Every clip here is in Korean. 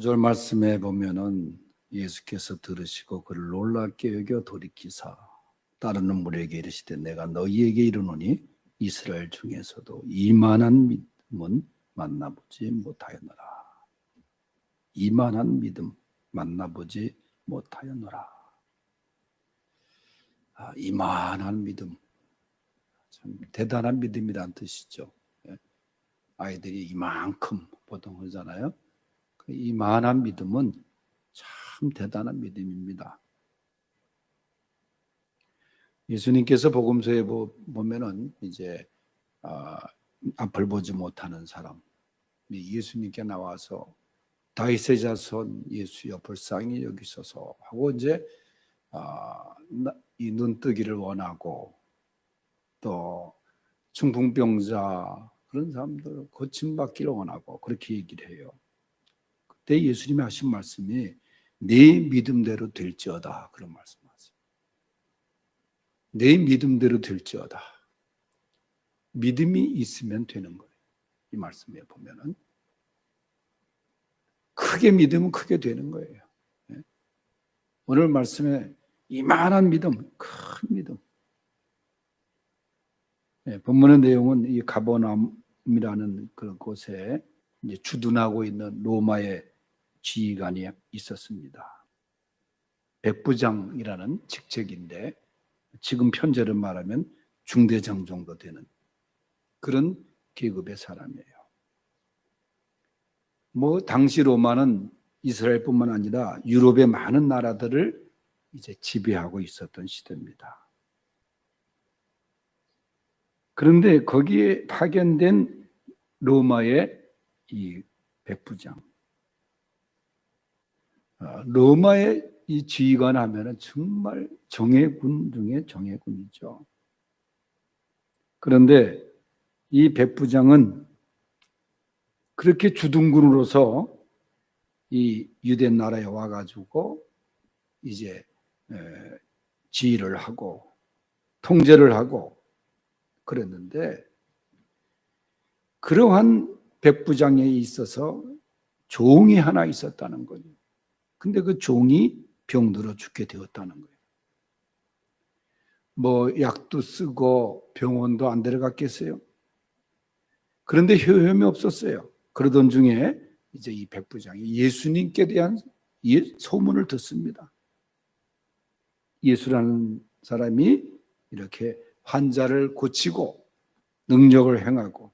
구절 말씀에 보면은 예수께서 들으시고 그를 놀랍게 여겨 돌이키사 다른 놈들에게 이르시되 내가 너희에게 이르노니 이스라엘 중에서도 이만한 믿음은 만나보지 못하였노라. 이만한 믿음 만나보지 못하였노라. 이만한 믿음, 참 대단한 믿음이란 뜻이죠. 아이들이 이만큼 보통 하잖아요. 이만한 믿음은 참 대단한 믿음입니다. 예수님께서 복음서에 보면은 이제 앞을 보지 못하는 사람, 예수님께 나와서 다윗의 자손 예수여 불쌍히 여기소서 하고 이제 이 눈뜨기를 원하고 또 중풍병자 그런 사람들 고침받기를 원하고 그렇게 얘기를 해요. 그때 예수님이 하신 말씀이 네 믿음대로 될지어다 그런 말씀하세요. 내 믿음대로 될지어다. 믿음이 있으면 되는 거예요. 이 말씀에 보면은 크게 믿으면 크게 되는 거예요. 오늘 말씀에 이만한 믿음, 큰 믿음. 본문의 내용은 이 가버나움이라는 그 곳에 이제 주둔하고 있는 로마의 지휘관이 있었습니다. 백부장이라는 직책인데 지금 편제를 말하면 중대장 정도 되는 그런 계급의 사람이에요. 당시 로마는 이스라엘뿐만 아니라 유럽의 많은 나라들을 이제 지배하고 있었던 시대입니다. 그런데 거기에 파견된 로마의 이 백부장, 로마의 이 지휘관 하면은 정말 정예군 중에 정예군이죠. 그런데 이 백부장은 그렇게 주둔군으로서 이 유대 나라에 와가지고 이제 지휘를 하고 통제를 하고 그랬는데 그러한 백부장에 있어서 종이 하나 있었다는 거예요. 근데 그 종이 병들어 죽게 되었다는 거예요. 약도 쓰고 병원도 안 데려갔겠어요? 그런데 효험이 없었어요. 그러던 중에 이제 이 백부장이 예수님께 대한 소문을 듣습니다. 예수라는 사람이 이렇게 환자를 고치고 능력을 행하고,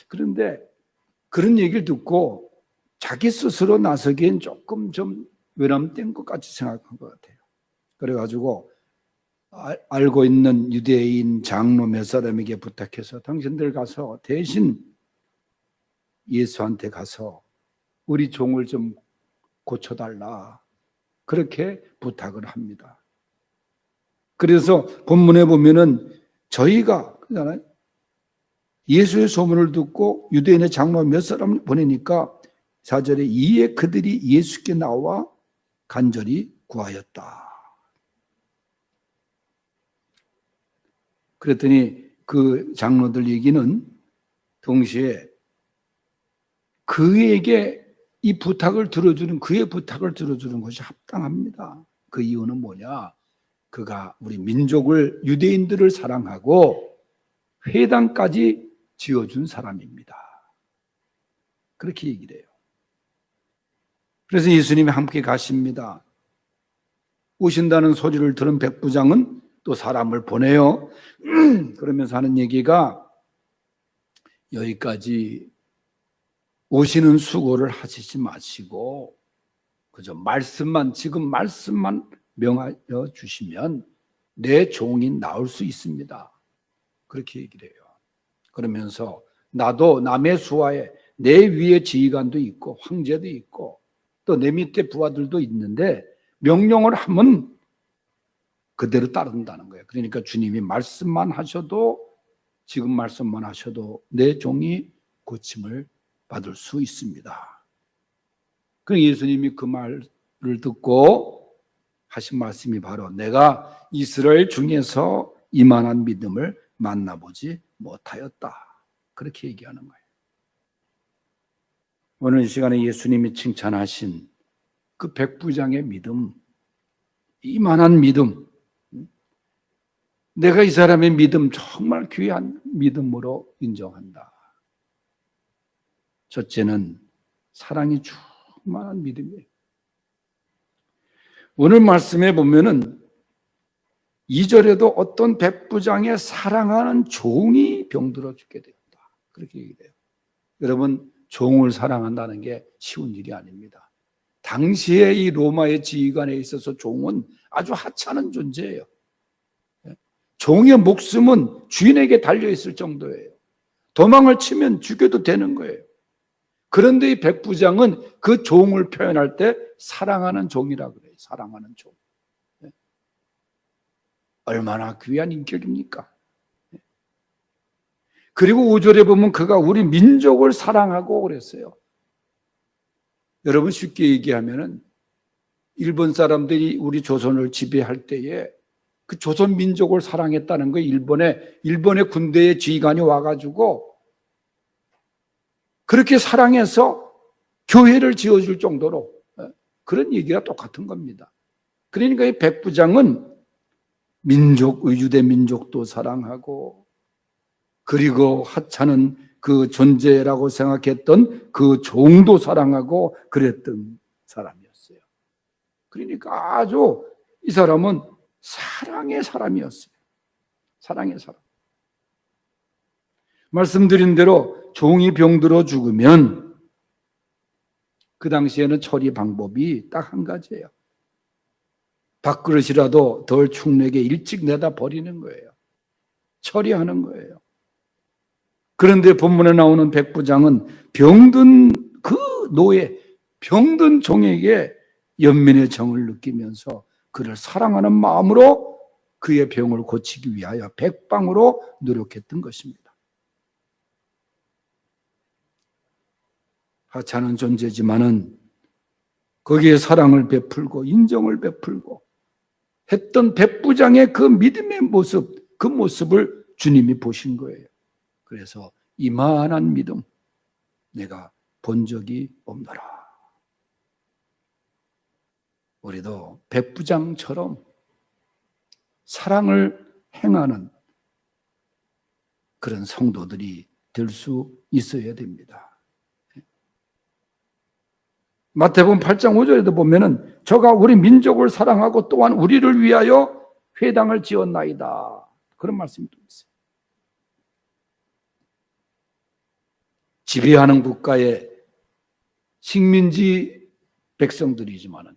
그런데 그런 얘기를 듣고 자기 스스로 나서기엔 조금 좀 외람된 것 같이 생각한 것 같아요. 그래가지고 알고 있는 유대인 장로 몇 사람에게 부탁해서 당신들 가서 대신 예수한테 가서 우리 종을 좀 고쳐달라 그렇게 부탁을 합니다. 그래서 본문에 보면은 저희가 그잖아요. 예수의 소문을 듣고 유대인의 장로 몇 사람을 보내니까 4절에 이에 그들이 예수께 나와 간절히 구하였다. 그랬더니 그 장로들 얘기는 동시에 그에게 이 부탁을 들어주는 그의 부탁을 들어주는 것이 합당합니다. 그 이유는 뭐냐? 그가 우리 민족을 유대인들을 사랑하고 회당까지 지어준 사람입니다. 그렇게 얘기를 해요. 그래서 예수님이 함께 가십니다. 오신다는 소리를 들은 백부장은 또 사람을 보내요. 그러면서 하는 얘기가 여기까지 오시는 수고를 하시지 마시고 그저 지금 말씀만 명하여 주시면 내 종이 나올 수 있습니다. 그렇게 얘기를 해요. 그러면서 나도 남의 수하에 내 위에 지휘관도 있고 황제도 있고 또 내 밑에 부하들도 있는데 명령을 하면 그대로 따른다는 거예요. 그러니까 주님이 말씀만 하셔도 지금 말씀만 하셔도 내 종이 고침을 받을 수 있습니다. 그 예수님이 그 말을 듣고 하신 말씀이 바로 내가 이스라엘 중에서 이만한 믿음을 만나보지 못하였다. 그렇게 얘기하는 거예요. 오늘 이 시간에 예수님이 칭찬하신 그 백부장의 믿음, 이만한 믿음, 내가 이 사람의 믿음 정말 귀한 믿음으로 인정한다. 첫째는 사랑이 충만한 믿음이에요. 오늘 말씀에 보면은 2절에도 어떤 백부장의 사랑하는 종이 병들어 죽게 된다. 그렇게 얘기해요. 여러분, 종을 사랑한다는 게 쉬운 일이 아닙니다. 당시에 이 로마의 지휘관에 있어서 종은 아주 하찮은 존재예요. 종의 목숨은 주인에게 달려있을 정도예요. 도망을 치면 죽여도 되는 거예요. 그런데 이 백부장은 그 종을 표현할 때 사랑하는 종이라 그래요. 사랑하는 종. 얼마나 귀한 인격입니까? 그리고 5절에 보면 그가 우리 민족을 사랑하고 그랬어요. 여러분, 쉽게 얘기하면은 일본 사람들이 우리 조선을 지배할 때에 그 조선 민족을 사랑했다는 거예요. 일본의 군대의 지휘관이 와가지고 그렇게 사랑해서 교회를 지어줄 정도로 그런 얘기가 똑같은 겁니다. 그러니까 이 백부장은 유대 민족도 사랑하고 그리고 하찮은 그 존재라고 생각했던 그 종도 사랑하고 그랬던 사람이었어요. 그러니까 아주 이 사람은 사랑의 사람이었어요. 사랑의 사람. 말씀드린 대로 종이 병들어 죽으면 그 당시에는 처리 방법이 딱 한 가지예요. 밥그릇이라도 덜 축내게 일찍 내다 버리는 거예요. 처리하는 거예요. 그런데 본문에 나오는 백부장은 병든 그 병든 종에게 연민의 정을 느끼면서 그를 사랑하는 마음으로 그의 병을 고치기 위하여 백방으로 노력했던 것입니다. 하찮은 존재지만은 거기에 사랑을 베풀고 인정을 베풀고 했던 백부장의 그 믿음의 모습, 그 모습을 주님이 보신 거예요. 그래서 이만한 믿음 내가 본 적이 없노라. 우리도 백부장처럼 사랑을 행하는 그런 성도들이 될 수 있어야 됩니다. 마태복음 8장 5절에도 보면은 저가 우리 민족을 사랑하고 또한 우리를 위하여 회당을 지었나이다. 그런 말씀이 또 있어요. 지배하는 국가의 식민지 백성들이지만은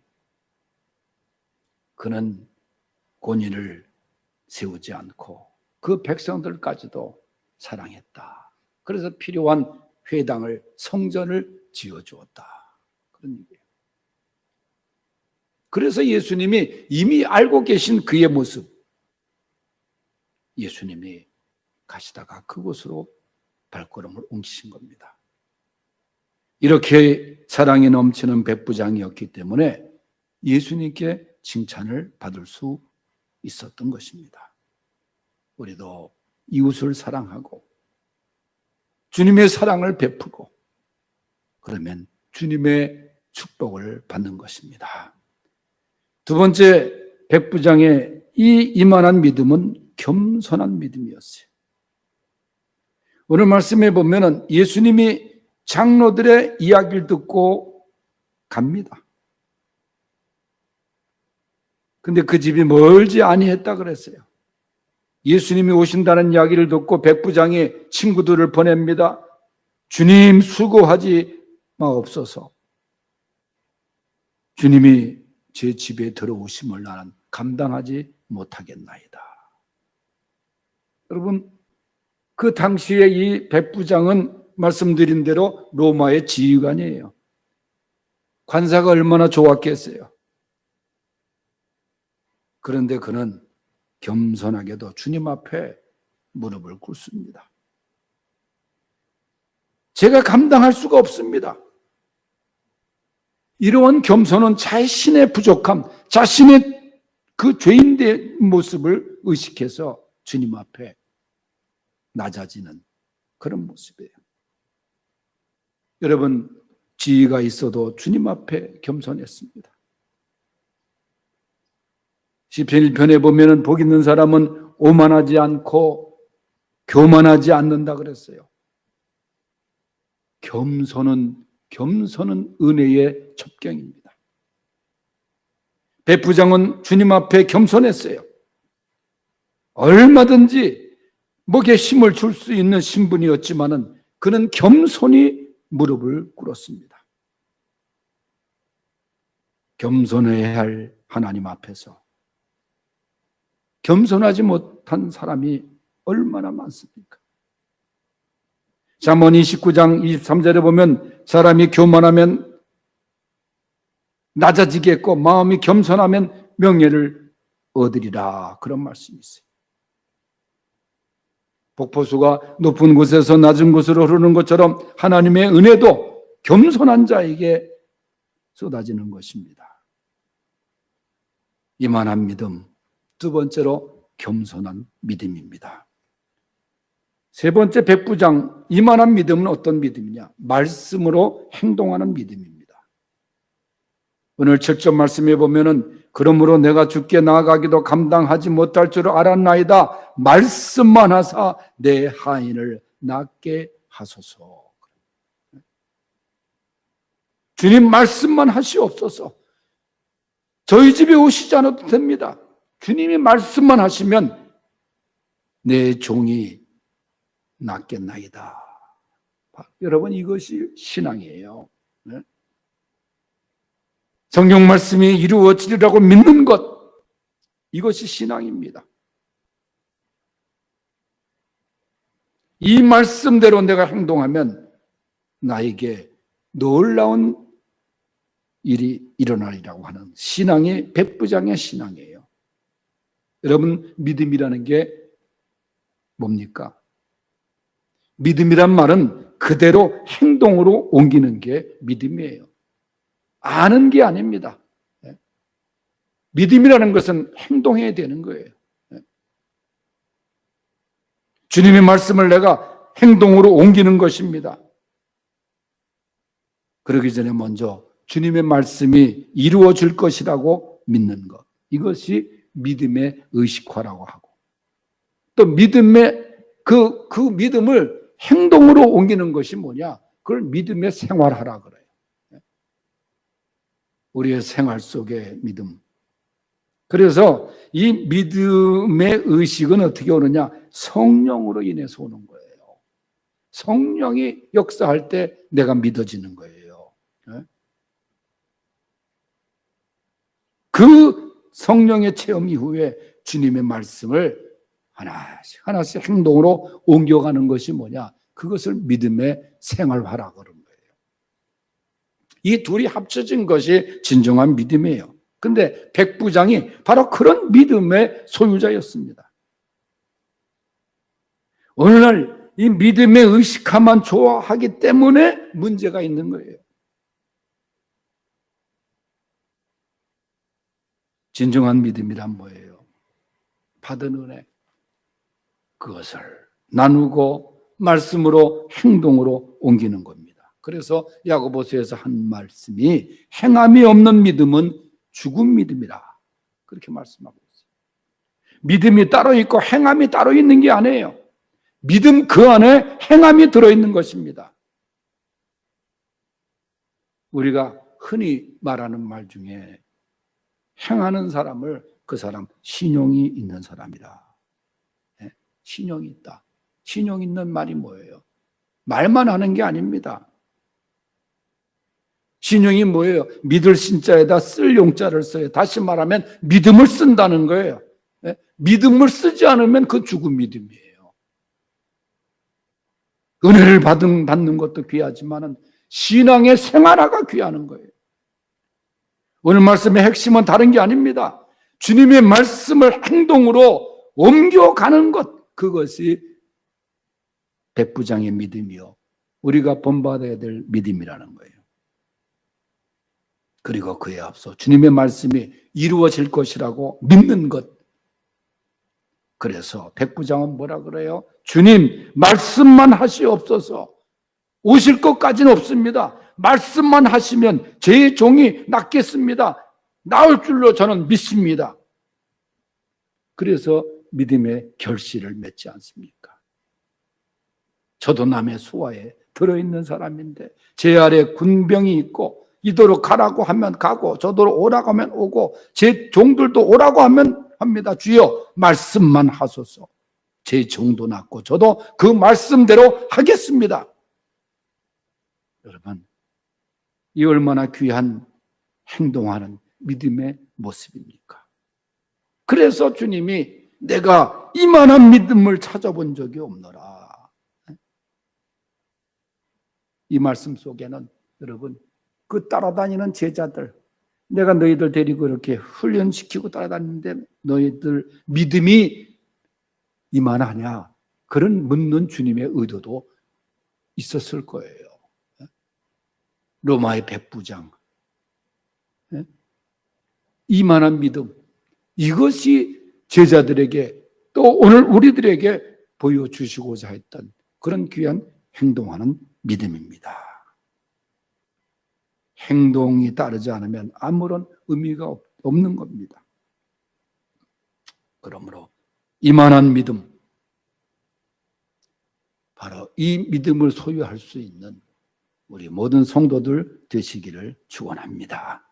그는 권위를 세우지 않고 그 백성들까지도 사랑했다. 그래서 필요한 회당을, 성전을 지어주었다. 그런 얘기예요. 그래서 예수님이 이미 알고 계신 그의 모습, 예수님이 가시다가 그곳으로 발걸음을 옮기신 겁니다. 이렇게 사랑이 넘치는 백부장이었기 때문에 예수님께 칭찬을 받을 수 있었던 것입니다. 우리도 이웃을 사랑하고 주님의 사랑을 베푸고 그러면 주님의 축복을 받는 것입니다. 두 번째, 백부장의 이 이만한 믿음은 겸손한 믿음이었어요. 오늘 말씀에 보면은 예수님이 장로들의 이야기를 듣고 갑니다. 근데 그 집이 멀지 아니했다 그랬어요. 예수님이 오신다는 이야기를 듣고 백부장이 친구들을 보냅니다. 주님, 수고하지 마옵소서. 주님이 제 집에 들어오심을 나는 감당하지 못하겠나이다. 여러분, 그 당시에 이 백부장은 말씀드린 대로 로마의 지휘관이에요. 관사가 얼마나 좋았겠어요. 그런데 그는 겸손하게도 주님 앞에 무릎을 꿇습니다. 제가 감당할 수가 없습니다. 이러한 겸손은 자신의 부족함, 자신의 그 죄인된 모습을 의식해서 주님 앞에 낮아지는 그런 모습이에요. 여러분, 지위가 있어도 주님 앞에 겸손했습니다. 시편 1편에 보면은 복 있는 사람은 오만하지 않고 교만하지 않는다 그랬어요. 겸손은 은혜의 첩경입니다. 백부장은 주님 앞에 겸손했어요. 얼마든지 목에 힘을 줄 수 있는 신분이었지만은 그는 겸손히 무릎을 꿇었습니다. 겸손해야 할 하나님 앞에서 겸손하지 못한 사람이 얼마나 많습니까? 잠언 29장 23절에 보면 사람이 교만하면 낮아지겠고 마음이 겸손하면 명예를 얻으리라, 그런 말씀이 있어요. 폭포수가 높은 곳에서 낮은 곳으로 흐르는 것처럼 하나님의 은혜도 겸손한 자에게 쏟아지는 것입니다. 이만한 믿음, 두 번째로 겸손한 믿음입니다. 세 번째 백부장, 이만한 믿음은 어떤 믿음이냐? 말씀으로 행동하는 믿음입니다. 오늘 7절 말씀에 보면은 그러므로 내가 주께 나아가기도 감당하지 못할 줄 알았나이다. 말씀만 하사 내 하인을 낫게 하소서. 주님 말씀만 하시옵소서. 저희 집에 오시지 않아도 됩니다. 주님이 말씀만 하시면 내 종이 낫겠나이다. 여러분, 이것이 신앙이에요. 성경 말씀이 이루어지리라고 믿는 것, 이것이 신앙입니다. 이 말씀대로 내가 행동하면 나에게 놀라운 일이 일어나리라고 하는 신앙이 백부장의 신앙이에요. 여러분, 믿음이라는 게 뭡니까? 믿음이란 말은 그대로 행동으로 옮기는 게 믿음이에요. 아는 게 아닙니다. 믿음이라는 것은 행동해야 되는 거예요. 주님의 말씀을 내가 행동으로 옮기는 것입니다. 그러기 전에 먼저 주님의 말씀이 이루어질 것이라고 믿는 것, 이것이 믿음의 의식화라고 하고, 또 믿음의 그 믿음을 행동으로 옮기는 것이 뭐냐? 그걸 믿음의 생활하라 그래요. 우리의 생활 속의 믿음. 그래서 이 믿음의 의식은 어떻게 오느냐? 성령으로 인해서 오는 거예요. 성령이 역사할 때 내가 믿어지는 거예요. 그 성령의 체험 이후에 주님의 말씀을 하나씩 행동으로 옮겨가는 것이 뭐냐? 그것을 믿음의 생활화라고 그러는 거예요. 이 둘이 합쳐진 것이 진정한 믿음이에요. 그런데 백부장이 바로 그런 믿음의 소유자였습니다. 오늘날 이 믿음의 의식화만 좋아하기 때문에 문제가 있는 거예요. 진정한 믿음이란 뭐예요? 받은 은혜, 그것을 나누고 말씀으로 행동으로 옮기는 겁니다. 그래서 야고보서에서 한 말씀이 행함이 없는 믿음은 죽은 믿음이라, 그렇게 말씀하고 있어요. 믿음이 따로 있고 행함이 따로 있는 게 아니에요. 믿음 그 안에 행함이 들어있는 것입니다. 우리가 흔히 말하는 말 중에 행하는 사람을 그 사람 신용이 있는 사람이라. 신용이 있다. 신용 있는 말이 뭐예요? 말만 하는 게 아닙니다. 신용이 뭐예요? 믿을 신자에다 쓸 용자를 써요. 다시 말하면 믿음을 쓴다는 거예요. 믿음을 쓰지 않으면 그 죽은 믿음이에요. 은혜를 받는 것도 귀하지만 신앙의 생활화가 귀하는 거예요. 오늘 말씀의 핵심은 다른 게 아닙니다. 주님의 말씀을 행동으로 옮겨가는 것, 그것이 백부장의 믿음이요, 우리가 본받아야 될 믿음이라는 거예요. 그리고 그에 앞서 주님의 말씀이 이루어질 것이라고 믿는 것. 그래서 백부장은 뭐라 그래요? 주님 말씀만 하시옵소서. 오실 것까지는 없습니다. 말씀만 하시면 제 종이 낫겠습니다. 나을 줄로 저는 믿습니다. 그래서 믿음의 결실을 맺지 않습니까? 저도 남의 수하에 들어있는 사람인데 제 아래 군병이 있고 이도로 가라고 하면 가고 저도로 오라고 하면 오고 제 종들도 오라고 하면 합니다. 주여 말씀만 하소서. 제 종도 낫고 저도 그 말씀대로 하겠습니다. 여러분, 이 얼마나 귀한 행동하는 믿음의 모습입니까? 그래서 주님이 내가 이만한 믿음을 찾아본 적이 없노라. 이 말씀 속에는 여러분 그 따라다니는 제자들, 내가 너희들 데리고 이렇게 훈련시키고 따라다니는데 너희들 믿음이 이만하냐? 그런 묻는 주님의 의도도 있었을 거예요. 로마의 백부장, 이만한 믿음, 이것이 제자들에게 또 오늘 우리들에게 보여주시고자 했던 그런 귀한 행동하는 믿음입니다. 행동이 따르지 않으면 아무런 의미가 없는 겁니다. 그러므로 이만한 믿음, 바로 이 믿음을 소유할 수 있는 우리 모든 성도들 되시기를 축원합니다.